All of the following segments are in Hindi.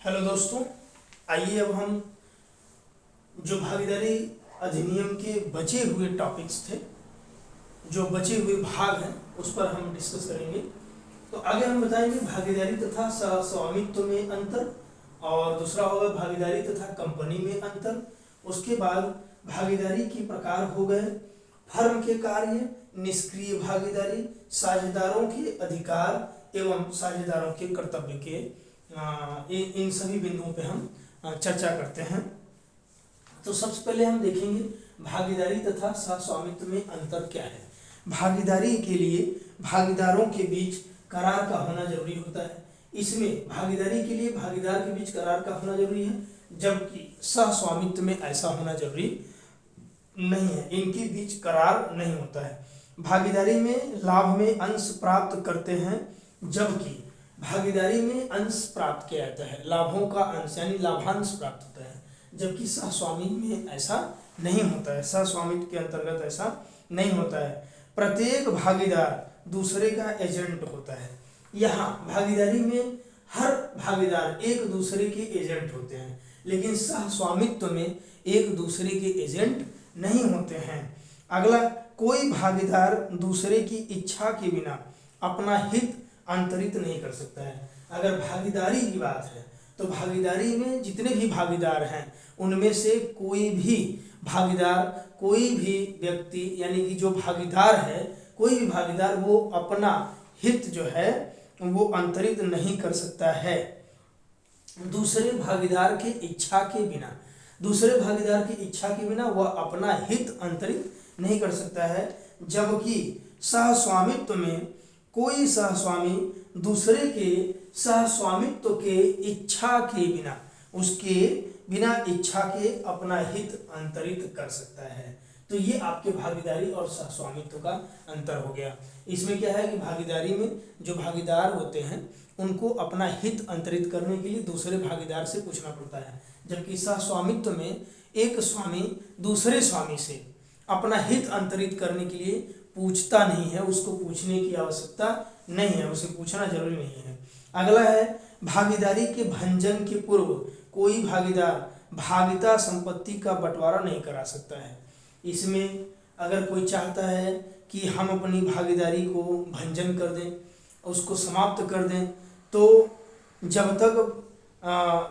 हेलो दोस्तों, आइए अब हम जो भागीदारी अधिनियम के बचे हुए टॉपिक्स थे, जो बचे हुए भाग हैं, उस पर हम डिस्कस करेंगे। तो आगे हम बताएंगे भागीदारी तथा स्वामित्व में अंतर, और दूसरा होगा भागीदारी तथा कंपनी में अंतर। उसके बाद भागीदारी के प्रकार हो गए, फर्म के कार्य, निष्क्रिय भागीदारी, साझेदारों के अधिकार एवं साझेदारों के कर्तव्य के इन सभी बिंदुओं पे हम चर्चा करते हैं। तो सबसे पहले हम देखेंगे भागीदारी तथा सहस्वामित्व में अंतर क्या है। भागीदारी के लिए भागीदारों के बीच करार का होना जरूरी होता है। इसमें भागीदारी के लिए भागीदार के बीच करार का होना जरूरी है, जबकि सहस्वामित्व में ऐसा होना जरूरी नहीं है, इनके बीच करार नहीं होता है। भागीदारी में लाभ में अंश प्राप्त करते हैं, जबकि भागीदारी में अंश प्राप्त किया जाता है, लाभों का अंश यानी लाभांश प्राप्त होता है, जबकि सहस्वामित्व में ऐसा नहीं होता है। सहस्वामित्व के अंतर्गत ऐसा नहीं होता है। प्रत्येक भागीदार दूसरे का एजेंट होता है। यहाँ भागीदारी में हर भागीदार एक दूसरे के एजेंट होते हैं, लेकिन सहस्वामित्व में एक दूसरे के एजेंट नहीं होते हैं। अगला, कोई भागीदार दूसरे की इच्छा के बिना अपना हित अंतरित नहीं कर सकता है। अगर भागीदारी की बात है तो भागीदारी में जितने भी भागीदार हैं उनमें से कोई भी भागीदार, कोई भी व्यक्ति यानी कि जो भागीदार है, कोई भी भागीदार वो अपना हित जो है वो अंतरित नहीं कर सकता है दूसरे भागीदार के इच्छा के बिना। दूसरे भागीदार की इच्छा के बिना वह अपना हित अंतरित नहीं कर सकता है, जबकि सहस्वामित्व में कोई सहस्वामी दूसरे के सहस्वामित्व के इच्छा के बिना, उसके बिना इच्छा के अपना हित अंतरित कर सकता है। तो ये आपके भागीदारी और सहस्वामित्व का अंतर हो गया। इसमें क्या है कि भागीदारी में जो भागीदार होते हैं उनको अपना हित अंतरित करने के लिए दूसरे भागीदार से पूछना पड़ता है, जबकि सहस्वामित्व में एक स्वामी दूसरे स्वामी से अपना हित अंतरित करने के लिए पूछता नहीं है, उसको पूछने की आवश्यकता नहीं है, उसे पूछना जरूरी नहीं है। अगला है भागीदारी के भंजन के पूर्व कोई भागीदार भागिता संपत्ति का बंटवारा नहीं करा सकता है। इसमें अगर कोई चाहता है कि हम अपनी भागीदारी को भंजन कर दें, उसको समाप्त कर दें, तो जब तक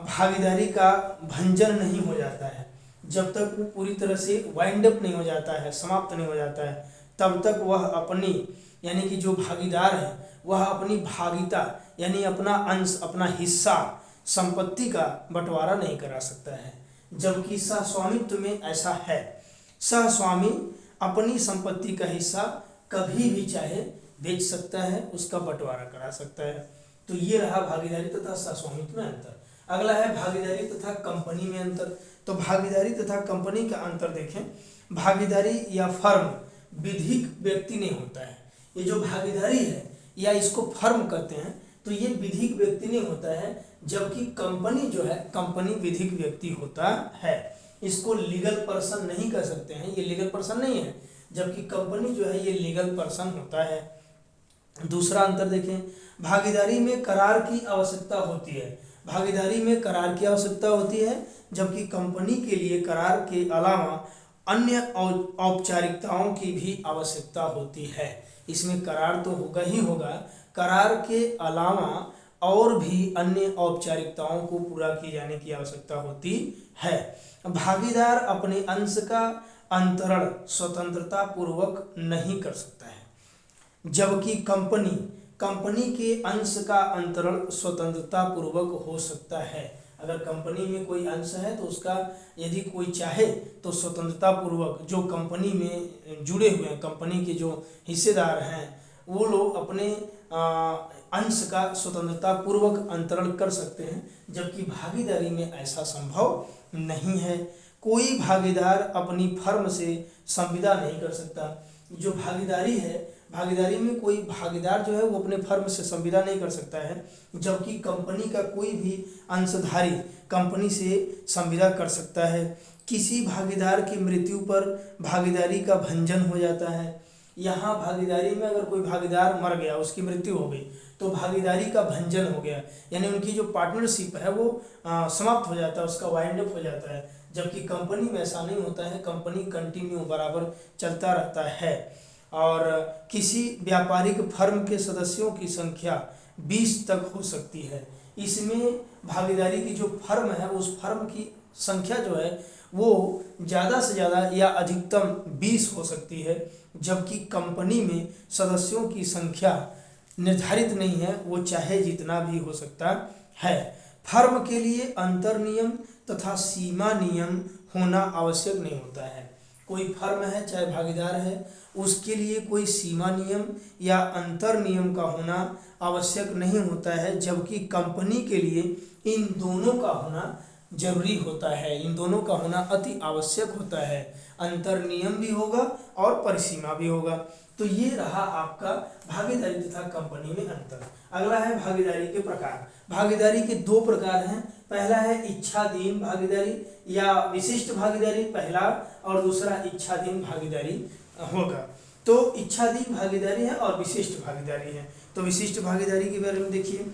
भागीदारी का भंजन नहीं हो जाता है, जब तक वो पूरी तरह से वाइंड अप नहीं हो जाता है, समाप्त नहीं हो जाता है, तब तक वह अपनी यानी कि जो भागीदार है वह अपनी भागिता यानी अपना अंश, अपना हिस्सा संपत्ति का बंटवारा नहीं करा सकता है, जबकि सहस्वामित्व में ऐसा है। सहस्वामी अपनी संपत्ति का हिस्सा कभी भी चाहे बेच सकता है, उसका बंटवारा करा सकता है। तो ये रहा भागीदारी तथा सहस्वामित्व में अंतर। अगला है भागीदारी तथा कंपनी में अंतर। तो भागीदारी तथा कंपनी का अंतर देखें। भागीदारी या फर्म विधिक व्यक्ति नहीं होता है। ये जो भागीदारी है या इसको फर्म कहते हैं, तो ये विधिक व्यक्ति नहीं होता है, जबकि कंपनी जो है, कंपनी विधिक व्यक्ति होता है। इसको लीगल पर्सन नहीं कह सकते हैं, ये लीगल पर्सन नहीं है, जबकि कंपनी जो है ये लीगल पर्सन होता है। दूसरा अंतर देखें, भागीदारी में करार की आवश्यकता होती है। भागीदारी में करार की आवश्यकता होती है, जबकि कंपनी के लिए करार के अलावा अन्य औपचारिकताओं की भी आवश्यकता होती है। इसमें करार तो होगा ही होगा, करार के अलावा और भी अन्य औपचारिकताओं को पूरा किए जाने की आवश्यकता होती है। भागीदार अपने अंश का अंतरण स्वतंत्रता पूर्वक नहीं कर सकता है, जबकि कंपनी के अंश का अंतरण स्वतंत्रता पूर्वक हो सकता है। अगर कंपनी में कोई अंश है तो उसका यदि कोई चाहे तो स्वतंत्रता पूर्वक जो कंपनी में जुड़े हुए हैं, कंपनी के जो हिस्सेदार हैं, वो लोग अपने अंश का स्वतंत्रता पूर्वक अंतरण कर सकते हैं, जबकि भागीदारी में ऐसा संभव नहीं है। कोई भागीदार अपनी फर्म से संविदा नहीं कर सकता। जो भागीदारी है, भागीदारी में कोई भागीदार जो है वो अपने फर्म से संविदा नहीं कर सकता है, जबकि कंपनी का कोई भी अंशधारी कंपनी से संविदा कर सकता है। किसी भागीदार की मृत्यु पर भागीदारी का भंजन हो जाता है। यहाँ भागीदारी में अगर कोई भागीदार मर गया, उसकी मृत्यु हो गई, तो भागीदारी का भंजन हो गया, यानी उनकी जो पार्टनरशिप है वो समाप्त हो जाता है, उसका वाइंड अप हो जाता है। जबकि कंपनी में ऐसा नहीं होता है, कंपनी कंटिन्यू बराबर चलता रहता है। और किसी व्यापारिक फर्म के सदस्यों की संख्या 20 तक हो सकती है। इसमें भागीदारी की जो फर्म है, उस फर्म की संख्या जो है वो ज़्यादा से ज़्यादा या अधिकतम 20 हो सकती है। जबकि कंपनी में सदस्यों की संख्या निर्धारित नहीं है, वो चाहे जितना भी हो सकता है। फर्म के लिए अंतर नियम तथा सीमा नियम होना आवश्यक नहीं होता है। कोई फर्म है, चाहे भागीदार है, उसके लिए कोई सीमा नियम या अंतर नियम का होना आवश्यक नहीं होता है। जबकि कंपनी के लिए इन दोनों का होना जरूरी होता है, इन दोनों का होना अति आवश्यक होता है। अंतर नियम भी होगा और परिसीमा भी होगा। तो ये रहा आपका भागीदारी तथा कंपनी में अंतर। अगला है भागीदारी के प्रकार। भागीदारी के दो प्रकार हैं। पहला है इच्छाधीन भागीदारी या विशिष्ट भागीदारी, पहला, और दूसरा इच्छाधीन भागीदारी होगा। तो इच्छाधीन भागीदारी है और विशिष्ट भागीदारी है। तो विशिष्ट भागीदारी के बारे में देखिए।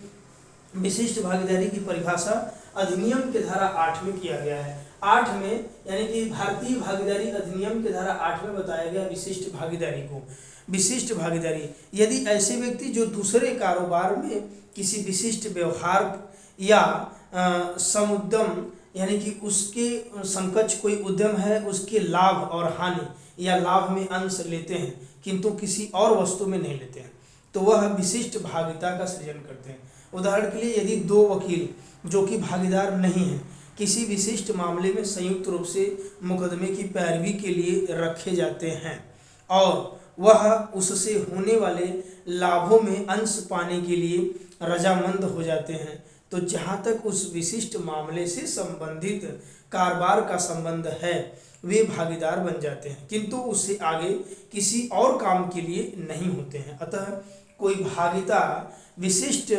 विशिष्ट भागीदारी की परिभाषा अधिनियम के धारा 8 में किया गया है। 8 में, यानी कि भारतीय भागीदारी अधिनियम के धारा 8 में बताया गया विशिष्ट भागीदारी को। विशिष्ट भागीदारी, यदि ऐसे व्यक्ति जो दूसरे कारोबार में किसी विशिष्ट व्यवहार या समुद्यम, यानी कि उसके समकक्ष कोई उद्यम है, उसके लाभ और हानि या लाभ में अंश लेते हैं किंतु किसी और वस्तु में नहीं लेते हैं, तो वह विशिष्ट भागीदारी का सृजन करते हैं। उदाहरण के लिए, यदि दो वकील जो कि भागीदार नहीं हैं किसी विशिष्ट मामले में संयुक्त रूप से मुकदमे की पैरवी के लिए रखे जाते हैं और वह उससे होने वाले लाभों में अंश पाने के लिए रजामंद हो जाते हैं, तो जहाँ तक उस विशिष्ट मामले से संबंधित कारोबार का संबंध है वे भागीदार बन जाते हैं, किंतु उससे आगे किसी और काम के लिए नहीं होते हैं। अतः कोई भागीदार विशिष्ट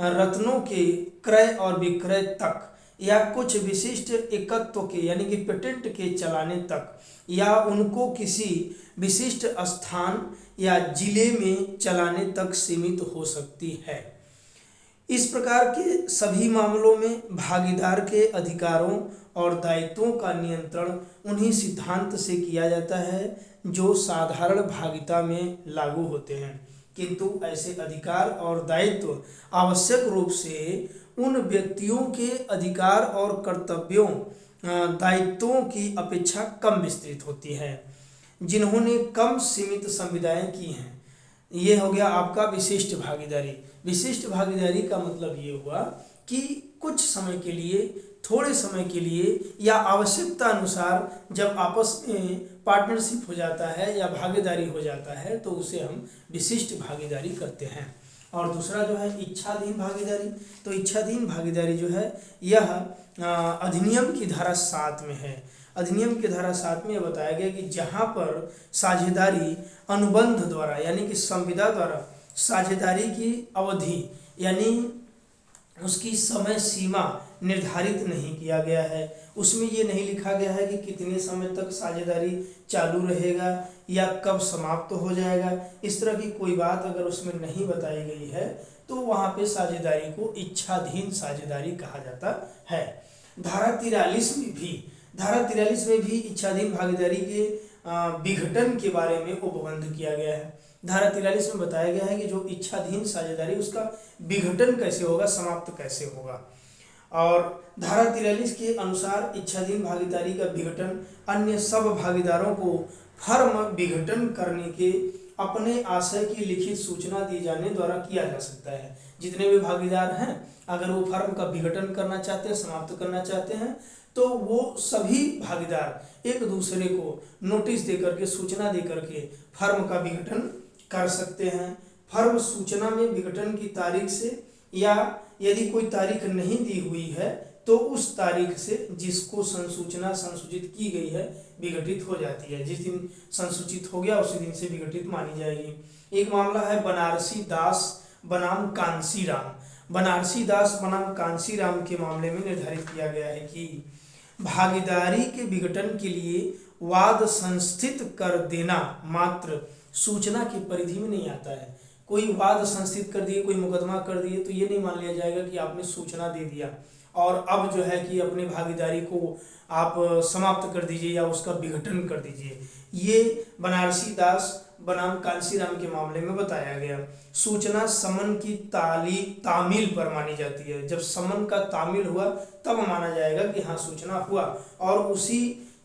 रत्नों के क्रय और विक्रय तक या कुछ विशिष्ट एकत्व के, यानी कि पेटेंट के चलाने तक, या उनको किसी विशिष्ट स्थान या जिले में चलाने तक सीमित हो सकती है। इस प्रकार के सभी मामलों में भागीदार के अधिकारों और दायित्वों का नियंत्रण उन्हीं सिद्धांत से किया जाता है जो साधारण भागीदारी में लागू होते हैं, किंतु ऐसे अधिकार और दायित्व आवश्यक रूप से उन व्यक्तियों के अधिकार और कर्तव्यों दायित्वों की अपेक्षा कम विस्तृत होती है जिन्होंने कम सीमित संविदाएं की हैं। ये हो गया आपका विशिष्ट भागीदारी। विशिष्ट भागीदारी का मतलब ये हुआ कि कुछ समय के लिए, थोड़े समय के लिए या आवश्यकता अनुसार जब आपस में पार्टनरशिप हो जाता है या भागीदारी हो जाता है तो उसे हम विशिष्ट भागीदारी करते हैं। और दूसरा जो है इच्छाधीन भागीदारी। तो इच्छाधीन भागीदारी जो है यह अधिनियम की धारा 7 में है। अधिनियम की धारा 7 में यह बताया गया कि जहाँ पर साझेदारी अनुबंध द्वारा, यानी कि संविदा द्वारा साझेदारी की अवधि यानी उसकी समय सीमा निर्धारित नहीं किया गया है, उसमें ये नहीं लिखा गया है कि कितने समय तक साझेदारी चालू रहेगा या कब समाप्त हो जाएगा, इस तरह की कोई बात अगर उसमें नहीं बताई गई है तो वहाँ पे साझेदारी को इच्छाधीन साझेदारी कहा जाता है। धारा 43 में भी इच्छाधीन भागीदारी के विघटन के बारे में उपबंध किया गया है। धारा 43 में बताया गया है कि जो इच्छाधीन साझेदारी उसका विघटन कैसे होगा, समाप्त कैसे होगा। और धारा 43 के अनुसार इच्छाधीन भागीदारी का विघटन अन्य सब भागीदारों को फर्म विघटन करने के अपने आशय की लिखित सूचना दिए जाने द्वारा किया जा सकता है। जितने भी भागीदार हैं अगर वो फर्म का विघटन करना चाहते हैं, समाप्त करना चाहते हैं, तो वो सभी भागीदार एक दूसरे को नोटिस दे करके, सूचना दे करके फर्म का विघटन कर सकते हैं। फर्म सूचना में विघटन की तारीख से या यदि कोई तारीख नहीं दी हुई है तो उस तारीख से जिसको संसूचना संसूचित की गई है विघटित हो जाती है। जिस दिन संसूचित हो गया उसी दिन से विघटित मानी जाएगी। एक मामला है बनारसी दास बनाम कांसीराम। बनारसी दास बनाम कांसीराम के मामले में निर्धारित किया गया है कि भागीदारी के विघटन के लिए वाद संस्थित कर देना मात्र सूचना की परिधि में नहीं आता है। कोई वाद संस्थित कर दिए, कोई मुकदमा कर दिए तो ये नहीं मान लिया जाएगा कि आपने सूचना दे दिया और अब जो है कि अपनी भागीदारी को आप समाप्त कर दीजिए या उसका विघटन कर दीजिए। ये बनारसी दास बनाम कांशीराम के मामले में बताया गया। सूचना समन की तामील पर मानी जाती है। जब समन का तामील हुआ तब माना जाएगा कि हाँ सूचना हुआ, और उसी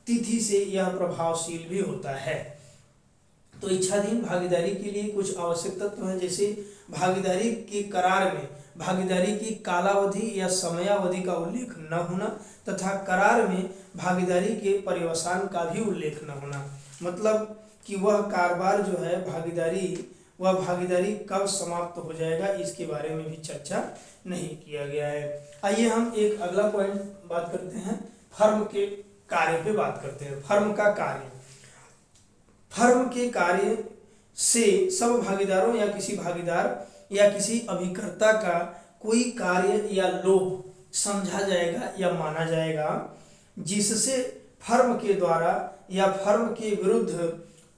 तिथि से यह प्रभावशील भी होता है। तो इच्छाधीन भागीदारी के लिए कुछ आवश्यक तत्व हैं, जैसे भागीदारी के करार में भागीदारी की कालावधि या समयावधि का उल्लेख न होना तथा करार में भागीदारी के पर्यवसान का भी उल्लेख न होना। मतलब कि वह कारोबार जो है वह भागीदारी कब समाप्त हो जाएगा इसके बारे में भी चर्चा नहीं किया गया है। आइए हम एक अगला पॉइंट बात करते हैं, फर्म के कार्य पे बात करते हैं। फर्म का कार्य, फर्म के कार्य से सब भागीदारों या किसी भागीदार या किसी अभिकर्ता का कोई कार्य या लोभ समझा जाएगा या माना जाएगा जिससे फर्म के द्वारा या फर्म के विरुद्ध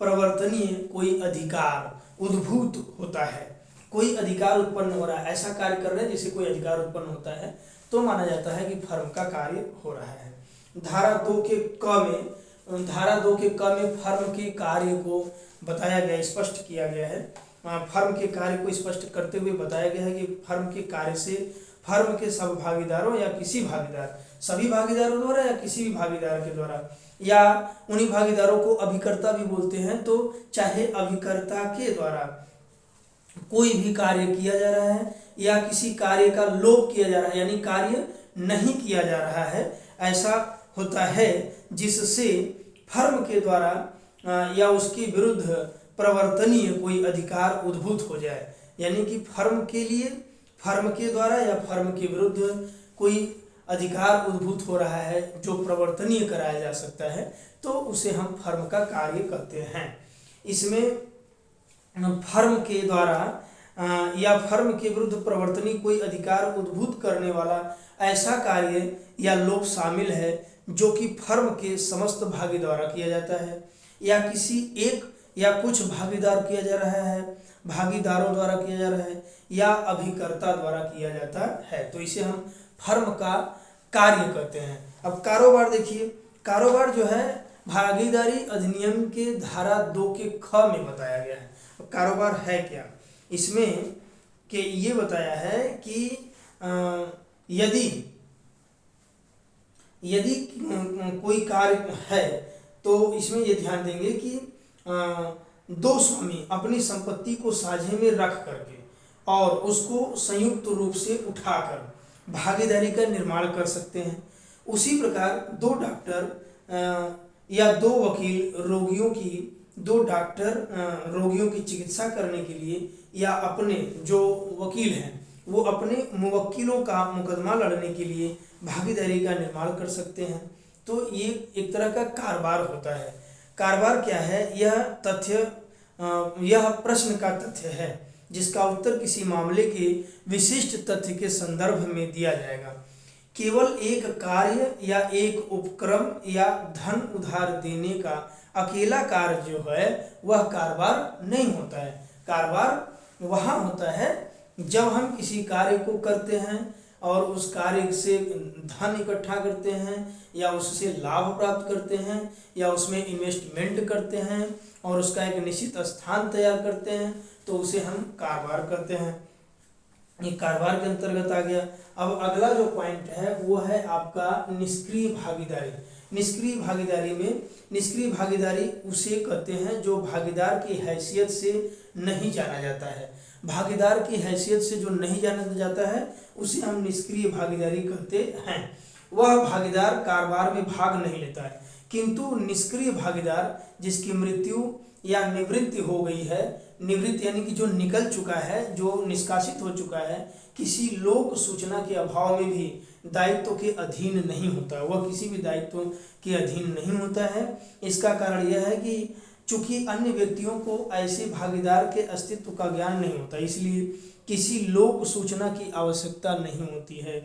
प्रवर्तनीय कोई अधिकार उद्भूत होता है। कोई अधिकार उत्पन्न हो रहा है, ऐसा कार्य कर रहे हैं जिससे कोई अधिकार उत्पन्न होता है तो माना जाता है कि फर्म का कार्य हो रहा है। धारा 2 के क में फर्म के कार्य को बताया गया, स्पष्ट किया गया है। फर्म के कार्य को स्पष्ट करते हुए बताया गया है कि फर्म के कार्य से फर्म के सब भागीदारों या किसी भागीदार, सभी भागीदारों द्वारा या किसी भी भागीदार के द्वारा, या उन्हीं भागीदारों को अभिकर्ता भी बोलते हैं, तो चाहे अभिकर्ता के द्वारा कोई भी कार्य किया जा रहा है या किसी कार्य का लोप किया जा रहा है, यानी कार्य नहीं किया जा रहा है, ऐसा होता है जिससे फर्म के द्वारा या उसके विरुद्ध प्रवर्तनीय कोई अधिकार उद्भूत हो जाए, यानी कि फर्म के द्वारा या फर्म के विरुद्ध कोई अधिकार उद्भूत हो रहा है जो प्रवर्तनीय कराया जा सकता है, तो उसे हम फर्म का कार्य कहते हैं। इसमें फर्म के द्वारा या फर्म के विरुद्ध प्रवर्तनीय कोई अधिकार उद्भूत करने वाला ऐसा कार्य या लोप शामिल है जो कि फर्म के समस्त भागीदार द्वारा किया जाता है या किसी एक या कुछ भागीदार किया जा रहा है, भागीदारों द्वारा किया जा रहा है या अभिकर्ता द्वारा किया जाता है, तो इसे हम फर्म का कार्य कहते हैं। अब कारोबार देखिए, कारोबार जो है भागीदारी अधिनियम के धारा 2 के ख में बताया गया है। अब कारोबार है क्या, इसमें कि ये बताया है कि यदि कोई कार्य है तो इसमें ये ध्यान देंगे कि दो स्वामी अपनी संपत्ति को साझे में रख करके और उसको संयुक्त रूप से उठाकर भागीदारी का निर्माण कर सकते हैं। उसी प्रकार दो डॉक्टर या दो वकील रोगियों की चिकित्सा करने के लिए या अपने जो वकील हैं वो अपने मुवक्किलों का मुकदमा लड़ने के लिए भागीदारी का निर्माण कर सकते हैं। तो ये एक तरह का कारोबार होता है। कारोबार क्या है, यह प्रश्न का तथ्य है जिसका उत्तर किसी मामले के विशिष्ट तथ्य के संदर्भ में दिया जाएगा। केवल एक कार्य या एक उपक्रम या धन उधार देने का अकेला कार्य जो है वह कारोबार नहीं होता है। कारोबार वहाँ होता है जब हम किसी कार्य को करते हैं और उस कार्य से धन इकट्ठा करते हैं या उससे लाभ प्राप्त करते हैं या उसमें इन्वेस्टमेंट करते हैं और उसका एक निश्चित स्थान तैयार करते हैं, तो उसे हम कारोबार करते हैं। ये कारोबार के अंतर्गत आ गया। अब अगला जो पॉइंट है वो है आपका निष्क्रिय भागीदारी। निष्क्रिय भागीदारी उसे कहते हैं जो भागीदार की हैसियत से नहीं जाना जाता है। भागीदार की हैसियत से जो नहीं जाना जाता है उसे हम निष्क्रिय भागीदारी कहते हैं। वह भागीदार कारोबार में भाग नहीं लेता है, किंतु निष्क्रिय भागीदार जिसकी मृत्यु या निवृत्ति हो गई है, निवृत्त यानी कि जो निकल चुका है, जो निष्कासित हो चुका है, किसी लोक सूचना के अभाव में भी दायित्व के अधीन नहीं होता, वह किसी भी दायित्व के अधीन नहीं होता है। इसका कारण यह है कि चूंकि अन्य व्यक्तियों को ऐसे भागीदार के अस्तित्व का ज्ञान नहीं होता, इसलिए किसी लोक सूचना की आवश्यकता नहीं होती है।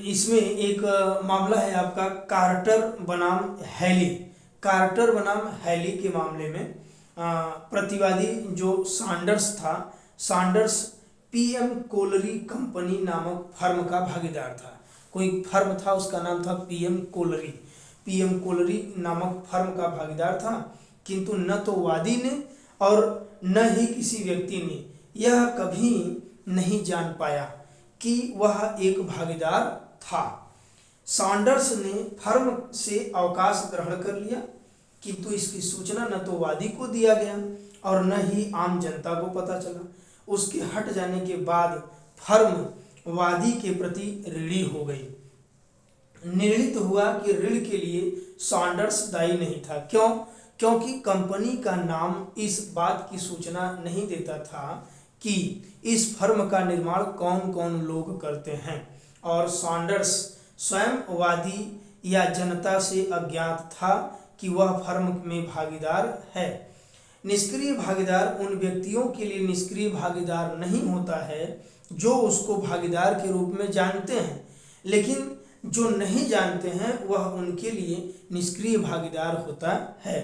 इसमें एक मामला है आपका कार्टर बनाम हैली के मामले में प्रतिवादी जो सैंडर्स था, सैंडर्स पीएम कोलरी कंपनी नामक फर्म का भागीदार था। कोई फर्म था, उसका नाम था पीएम कोलरी नामक फर्म का भागीदार था, किंतु न तो वादी ने और न ही किसी व्यक्ति ने यह कभी नहीं जान पाया कि वह एक भागीदार था। सैंडर्स ने फर्म से अवकाश ग्रहण कर लिया, किंतु इसकी सूचना न तो वादी को दिया गया और न ही आम जनता को पता चला। उसके हट जाने के बाद फर्म वादी के प्रति ऋणी हो गई। निर्णित हुआ कि ऋण के लिए सैंडर्स दायी नहीं था। क्यों? क्योंकि कंपनी का नाम इस बात की सूचना नहीं देता था कि इस फर्म का निर्माण कौन कौन लोग करते हैं, और सैंडर्स स्वयं वादी या जनता से अज्ञात था कि वह फर्म में भागीदार है। निष्क्रिय भागीदार उन व्यक्तियों के लिए निष्क्रिय भागीदार नहीं होता है जो उसको भागीदार के रूप में जानते हैं, लेकिन जो नहीं जानते हैं वह उनके लिए निष्क्रिय भागीदार होता है।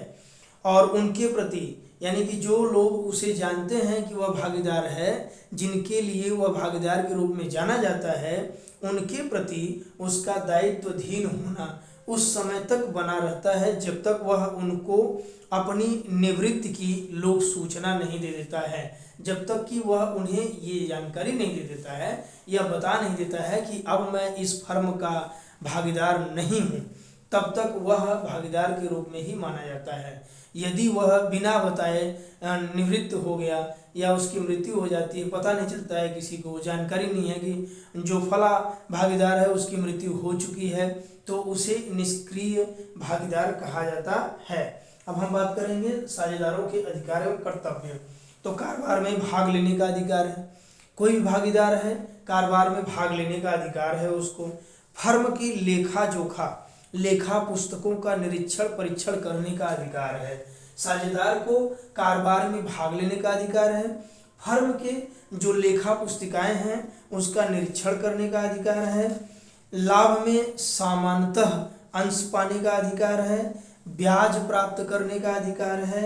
और उनके प्रति, यानी कि जो लोग उसे जानते हैं कि वह भागीदार है, जिनके लिए वह भागीदार के रूप में जाना जाता है, उनके प्रति उसका दायित्वहीन होना उस समय तक बना रहता है जब तक वह उनको अपनी निवृत्ति की लोक सूचना नहीं दे देता है, जब तक कि वह उन्हें ये जानकारी नहीं दे देता है या बता नहीं देता है कि अब मैं इस फर्म का भागीदार नहीं हूँ, तब तक वह भागीदार के रूप में ही माना जाता है। यदि वह बिना बताए निवृत्त हो गया या उसकी मृत्यु हो जाती है, पता नहीं चलता है, किसी को जानकारी नहीं है कि जो फला भागीदार है उसकी मृत्यु हो चुकी है, तो उसे निष्क्रिय भागीदार कहा जाता है। अब हम बात करेंगे साझेदारों के अधिकार एवं कर्तव्य। तो कारोबार में भाग लेने का अधिकार है। कोई भी भागीदार है, कारोबार में भाग लेने का अधिकार है उसको। फर्म की लेखा पुस्तकों का निरीक्षण परीक्षण करने का अधिकार है। साझेदार को कारोबार में भाग लेने का अधिकार है। फर्म के जो लेखा पुस्तिकाएं हैं उसका निरीक्षण करने का अधिकार है। लाभ में सामान्यतः अंश पाने का अधिकार है। ब्याज प्राप्त करने का अधिकार है।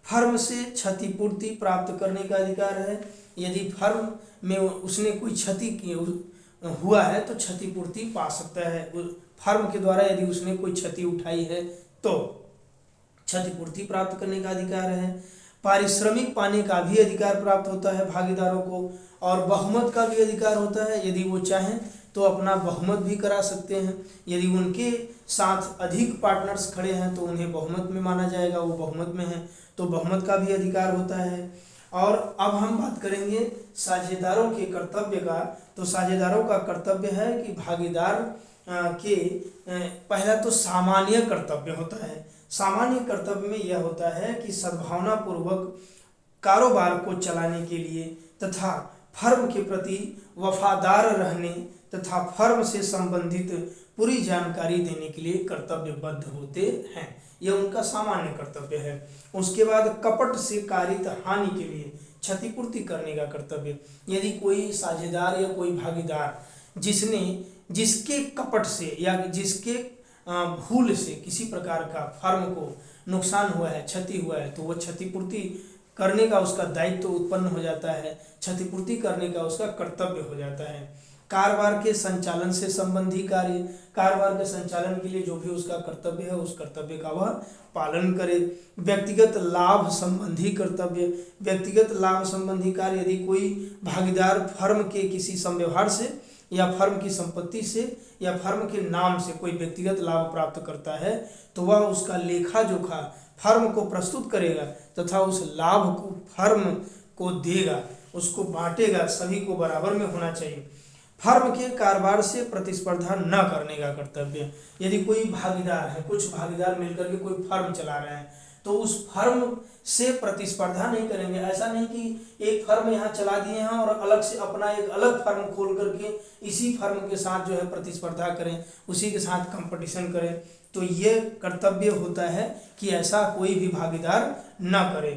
फर्म से क्षतिपूर्ति प्राप्त करने का अधिकार है। यदि फर्म में उसने कोई क्षति हुआ है तो क्षतिपूर्ति पा सकता है। फर्म के द्वारा यदि उसने कोई क्षति उठाई है तो क्षतिपूर्ति प्राप्त करने का अधिकार है। पारिश्रमिक पाने का भी अधिकार प्राप्त होता है भागीदारों को, और बहुमत का भी अधिकार होता है। यदि वो चाहें तो अपना बहुमत भी करा सकते हैं। यदि उनके साथ अधिक पार्टनर्स खड़े हैं तो उन्हें बहुमत में माना जाएगा, वो बहुमत में है तो बहुमत का भी अधिकार होता है। और अब हम बात करेंगे साझेदारों के कर्तव्य का। तो साझेदारों का कर्तव्य है कि भागीदार के पहला तो सामान्य कर्तव्य होता है। सामान्य कर्तव्य में यह होता है कि सद्भावना पूर्वक कारोबार को चलाने के लिए तथा फर्म के प्रति वफादार रहने तथा फर्म से संबंधित पूरी जानकारी देने के लिए कर्तव्यबद्ध होते हैं। यह उनका सामान्य कर्तव्य है। उसके बाद कपट से कारित हानि के लिए क्षतिपूर्ति करने का कर्तव्य। यदि कोई साझेदार या कोई भागीदार जिसके कपट से या जिसके भूल से किसी प्रकार का फर्म को नुकसान हुआ है, क्षति हुआ है, तो वह क्षतिपूर्ति करने का उसका दायित्व उत्पन्न हो जाता है, क्षतिपूर्ति करने का उसका कर्तव्य हो जाता है। कारोबार के संचालन से संबंधी कार्य, कारोबार के संचालन के लिए जो भी उसका कर्तव्य है उस कर्तव्य का वह पालन करे। व्यक्तिगत लाभ संबंधी कर्तव्य, व्यक्तिगत लाभ संबंधी कार्य, यदि कोई भागीदार फर्म के किसी संव्यवहार से या फर्म की संपत्ति से या फर्म के नाम से कोई व्यक्तिगत लाभ प्राप्त करता है तो वह उसका लेखा जोखा फर्म को प्रस्तुत करेगा तथा उस लाभ को फर्म को देगा, उसको बांटेगा, सभी को बराबर में होना चाहिए। फर्म के कारोबार से प्रतिस्पर्धा न करने का कर्तव्य। यदि कोई भागीदार है, कुछ भागीदार मिलकर के कोई फर्म चला रहे हैं तो उस फर्म से प्रतिस्पर्धा नहीं करेंगे। ऐसा नहीं कि एक फर्म यहाँ चला दिए हैं और अलग से अपना एक अलग फर्म खोल करके इसी फर्म के साथ जो है प्रतिस्पर्धा करें, उसी के साथ कंपटीशन करें। तो ये कर्तव्य होता है कि ऐसा कोई भी भागीदार न करे।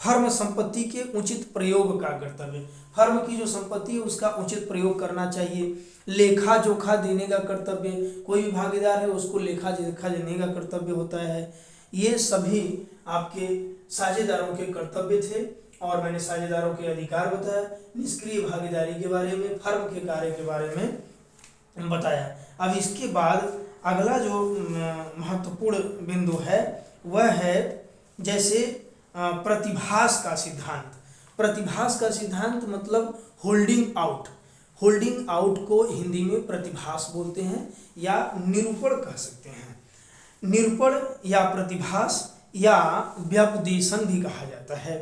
फर्म संपत्ति के उचित प्रयोग का कर्तव्य। फर्म की जो संपत्ति है उसका उचित प्रयोग करना चाहिए। लेखा जोखा देने का कर्तव्य, कोई भी भागीदार है उसको लेखा जोखा देने का कर्तव्य होता है। ये सभी आपके साझेदारों के कर्तव्य थे और मैंने साझेदारों के अधिकार बताया, निष्क्रिय भागीदारी के बारे में, फर्म के कार्य के बारे में बताया। अब इसके बाद अगला जो महत्वपूर्ण बिंदु है वह है जैसे प्रतिभास का सिद्धांत। प्रतिभास का सिद्धांत मतलब होल्डिंग आउट। होल्डिंग आउट को हिंदी में प्रतिभास बोलते हैं या निरूपण कह सकते हैं। निरूपण या प्रतिभास या व्यपदेशन भी कहा जाता है।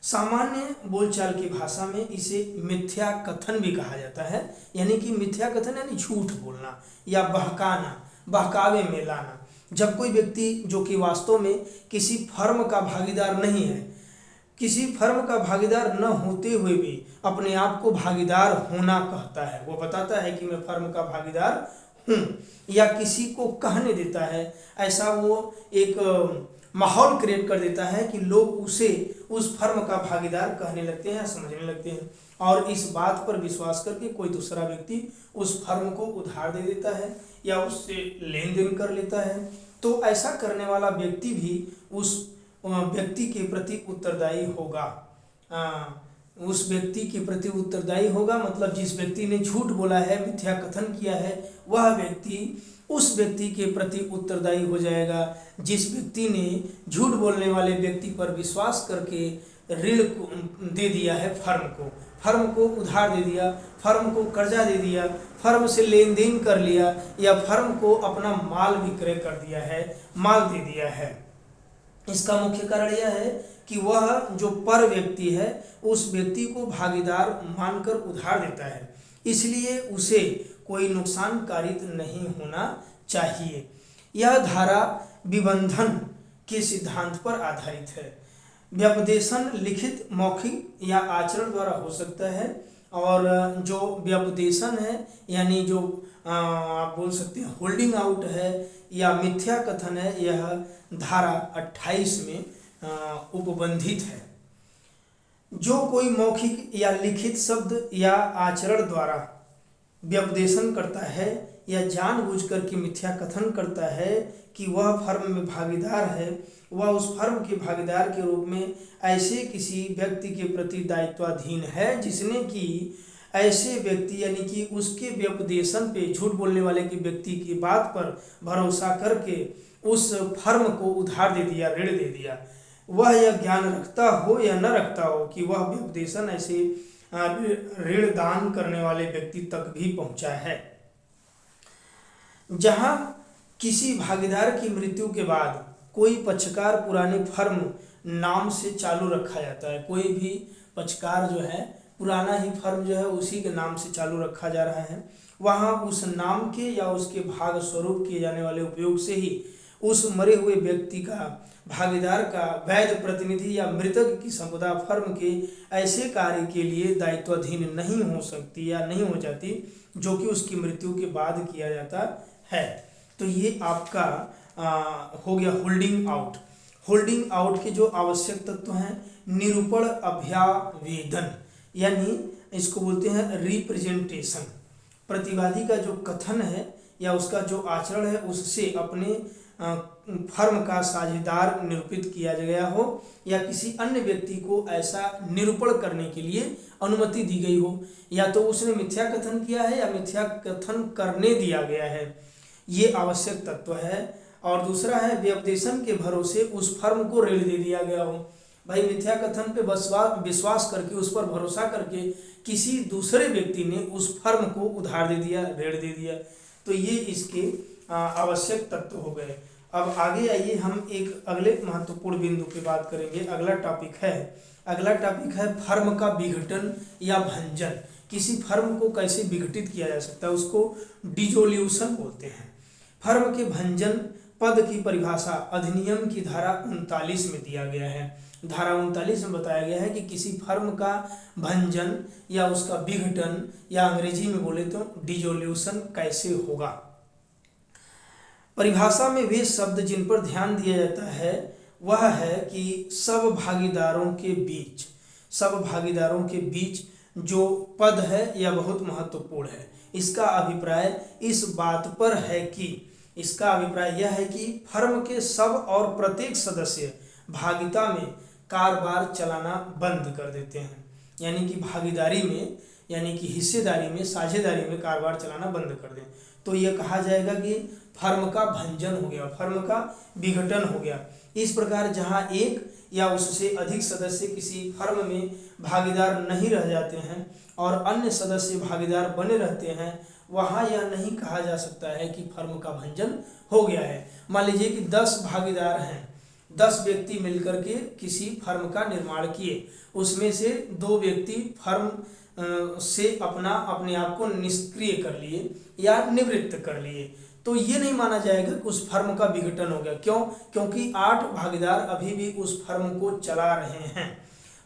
सामान्य बोलचाल की भाषा में इसे मिथ्या कथन भी कहा जाता है, यानी कि मिथ्या कथन यानी झूठ बोलना या बहकाना, बहकावे में लाना। जब कोई व्यक्ति जो कि वास्तव में किसी फर्म का भागीदार नहीं है, किसी फर्म का भागीदार न होते हुए भी अपने आप को भागीदार होना कहता है, वो बताता है कि मैं फर्म का भागीदार हूँ, या किसी को कहने देता है, ऐसा वो एक माहौल क्रिएट कर देता है कि लोग उसे उस फर्म का भागीदार कहने लगते हैं, समझने लगते हैं, और इस बात पर विश्वास करके कोई दूसरा व्यक्ति उस फर्म को उधार दे देता है या उससे लेन देन कर लेता है। तो ऐसा करने वाला व्यक्ति भी उस व्यक्ति के प्रति उत्तरदायी होगा। उस व्यक्ति के प्रति उत्तरदायी होगा मतलब जिस व्यक्ति ने झूठ बोला है, मिथ्या कथन किया है, वह व्यक्ति उस व्यक्ति के प्रति उत्तरदायी हो जाएगा जिस व्यक्ति ने झूठ बोलने वाले व्यक्ति पर विश्वास करके ऋण दे दिया है फर्म को उधार दे दिया, फर्म को कर्जा दे दिया, फर्म से लेन देन कर लिया, या फर्म को अपना माल विक्रय कर दिया है, माल दे दिया है। इसका मुख्य कारण यह है कि वह जो पर व्यक्ति है उस व्यक्ति को भागीदार मानकर उधार देता है, इसलिए उसे कोई नुकसान कारित नहीं होना चाहिए। यह धारा विबंधन के सिद्धांत पर आधारित है। व्यपदेशन लिखित, मौखिक या आचरण द्वारा हो सकता है, और जो व्यपदेशन है यानी जो आप बोल सकते हैं होल्डिंग आउट है या मिथ्या कथन है, यह धारा 28 में उपबंधित है। जो कोई मौखिक या लिखित शब्द या आचरण द्वारा व्यपदेशन करता है या जानबूझकर के मिथ्या कथन करता है कि वह फर्म में भागीदार है, वह उस फर्म के भागीदार के रूप में ऐसे किसी व्यक्ति के प्रति दायित्वाधीन है जिसने कि ऐसे व्यक्ति यानी कि उसके व्यपदेशन पे, झूठ बोलने वाले के व्यक्ति की बात पर भरोसा करके उस फर्म को उधार दे दिया, ऋण दे दिया। वह यह ज्ञान रखता हो या न रखता हो कि वह व्यपदेशन ऐसे ऋण दान करने वाले व्यक्ति तक भी पहुंचा है। जहां किसी भागीदार की मृत्यु के बाद कोई पक्षकार पुरानी फर्म नाम से चालू रखा जाता है, कोई भी पक्षकार जो है पुराना ही फर्म जो है उसी के नाम से चालू रखा जा रहा है, वहां उस नाम के या उसके भाग स्वरूप किए जाने वाले उपयोग से ही उस मरे हुए व्यक्ति का, भागीदार का वैध प्रतिनिधि या मृतक की संपदा फर्म के ऐसे कार्य के लिए दायित्वाधीन नहीं हो सकती या नहीं हो जाती जो कि उसकी मृत्यु के बाद किया जाता है। तो ये आपका हो गया होल्डिंग आउट। होल्डिंग आउट के जो आवश्यक तत्व हैं, निरूपण, अभ्यावेदन, यानी इसको बोलते हैं रिप्रेजेंटेशन। प्रतिवादी का जो कथन है या उसका जो आचरण है उससे अपने फर्म का साझेदार निरूपित किया गया हो या किसी अन्य व्यक्ति को ऐसा निरूपण करने के लिए अनुमति दी गई हो, या तो उसने मिथ्या कथन किया है या मिथ्या कथन करने दिया गया है, ये आवश्यक तत्व है। और दूसरा है व्यपदेशन के भरोसे उस फर्म को ऋण दे दिया गया हो। भाई मिथ्या कथन पे विश्वास करके, उस पर भरोसा करके किसी दूसरे व्यक्ति ने उस फर्म को उधार दे दिया, ऋण दे दिया, तो ये इसके आवश्यक तत्व हो गए। अब आगे आइए हम एक अगले महत्वपूर्ण बिंदु पे बात करेंगे। अगला टॉपिक है फर्म का विघटन या भंजन। किसी फर्म को कैसे विघटित किया जा सकता है, उसको डिसोल्यूशन बोलते हैं। फर्म के भंजन पद की परिभाषा अधिनियम की धारा 39 में दिया गया है। धारा 39 में बताया गया है कि किसी फर्म का भंजन या उसका विघटन या अंग्रेजी में बोले तो डिसोल्यूशन कैसे होगा। परिभाषा में वे शब्द जिन पर ध्यान दिया जाता है वह है कि सब भागीदारों के बीच जो पद है यह बहुत महत्वपूर्ण है। इसका अभिप्राय यह है कि फर्म के सब और प्रत्येक सदस्य भागिता में कारोबार चलाना बंद कर देते हैं। यानी कि भागीदारी में, यानी कि हिस्सेदारी में, साझेदारी में कारोबार चलाना बंद कर दें, तो यह कहा जाएगा कि फर्म का भंजन हो गया, फर्म का विघटन हो गया। इस प्रकार जहां एक या उससे अधिक सदस्य किसी फर्म में भागीदार नहीं रह जाते हैं और अन्य सदस्य भागीदार बने रहते हैं, वहां यह नहीं कहा जा सकता है कि फर्म का भंजन हो गया है। मान लीजिए कि 10 भागीदार हैं, 10 व्यक्ति मिलकर के किसी फर्म का निर्माण किए, उसमें से 2 व्यक्ति फर्म से अपने आप को निष्क्रिय कर लिए या निवृत्त कर लिए, तो ये नहीं माना जाएगा कि उस फर्म का विघटन हो गया। क्यों? क्योंकि 8 भागीदार अभी भी उस फर्म को चला रहे हैं।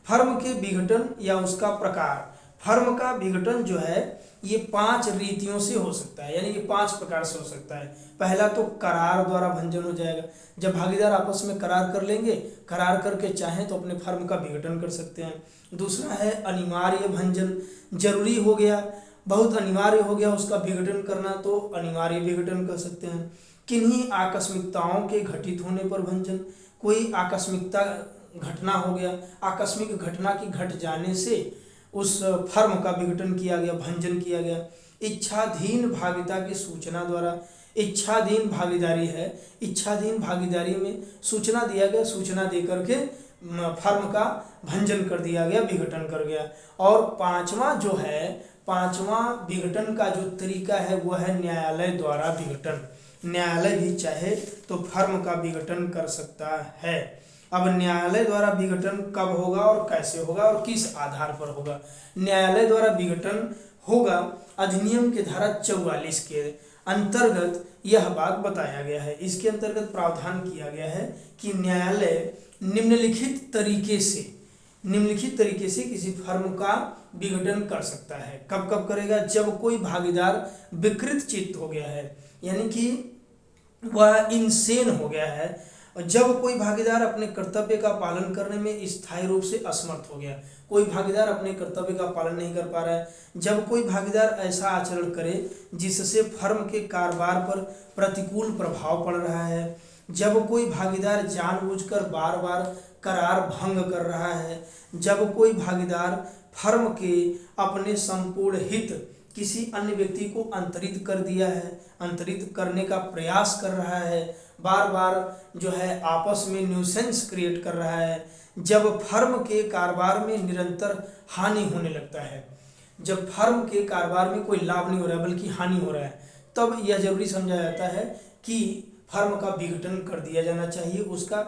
फर्म के विघटन या उसका प्रकार, फर्म का विघटन जो है ये 5 रीतियों से हो सकता है, यानी कि 5 प्रकार से हो सकता है। पहला तो करार द्वारा भंजन हो जाएगा, जब भागीदार आपस में करार कर लेंगे, करार करके चाहें तो अपने फर्म का विघटन कर सकते हैं। दूसरा है अनिवार्य भंजन, जरूरी हो गया, बहुत अनिवार्य हो गया उसका विघटन करना, तो अनिवार्य विघटन कर सकते हैं। किन्हीं आकस्मिकताओं के घटित होने पर भंजन, कोई आकस्मिकता घटना हो गया, आकस्मिक घटना की घट जाने से उस फर्म का विघटन किया गया, भंजन किया गया। इच्छाधीन भागीता की सूचना द्वारा, इच्छाधीन भागीदारी है, इच्छाधीन भागीदारी में सूचना दिया गया, सूचना दे करके फर्म का भंजन कर दिया गया, विघटन कर गया। और पांचवा विघटन का जो तरीका है वह है न्यायालय द्वारा विघटन। न्यायालय भी चाहे तो फर्म का विघटन कर सकता है। अब न्यायालय द्वारा विघटन कब होगा और कैसे होगा और किस आधार पर होगा? न्यायालय द्वारा विघटन होगा अधिनियम के धारा 44 के अंतर्गत यह बात बताया गया है। इसके अंतर्गत प्रावधान किया गया है कि न्यायालय निम्नलिखित तरीके से किसी फर्म का विघटन कर सकता है। कब कब करेगा? जब कोई भागीदार विकृत चित्त हो गया है, यानी कि वह इनसेन हो गया है, और जब कोई भागीदार अपने कर्तव्य का पालन करने में स्थायी रूप से असमर्थ हो गया, कोई भागीदार अपने कर्तव्य का पालन नहीं कर पा रहा है, जब कोई भागीदार ऐसा आचरण करे जिससे फर्म के कारोबार पर प्रतिकूल प्रभाव पड़ रहा है, जब कोई भागीदार जानबूझकर बार बार करार भंग कर रहा है, जब कोई भागीदार फर्म के अपने संपूर्ण हित किसी अन्य व्यक्ति को अंतरित कर दिया है, अंतरित करने का प्रयास कर रहा है, बार बार जो है आपस में न्यूसेंस क्रिएट कर रहा है, जब फर्म के कारोबार में निरंतर हानि होने लगता है, जब फर्म के कारोबार में कोई लाभ नहीं हो रहा है बल्कि हानि हो रहा है, तब यह जरूरी समझा जाता है कि फर्म का विघटन कर दिया जाना चाहिए, उसका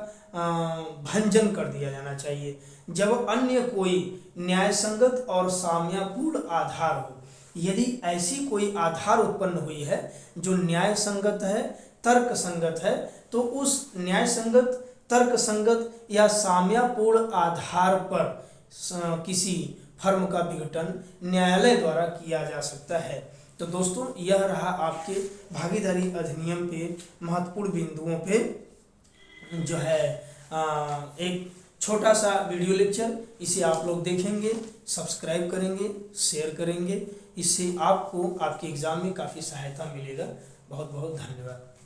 भंजन कर दिया जाना चाहिए। जब अन्य कोई न्यायसंगत और साम्यपूर्ण आधार हो, यदि ऐसी कोई आधार उत्पन्न हुई है जो न्याय संगत है, तर्क संगत है, तो उस न्याय संगत, तर्क संगत या साम्यपूर्ण आधार पर किसी फर्म का विघटन न्यायालय द्वारा किया जा सकता है। तो दोस्तों, यह रहा आपके भागीदारी अधिनियम पे महत्वपूर्ण बिंदुओं पे जो है एक छोटा सा वीडियो लेक्चर। इसे आप लोग देखेंगे, सब्सक्राइब करेंगे, शेयर करेंगे, इससे आपको आपके एग्जाम में काफ़ी सहायता मिलेगा। बहुत बहुत धन्यवाद।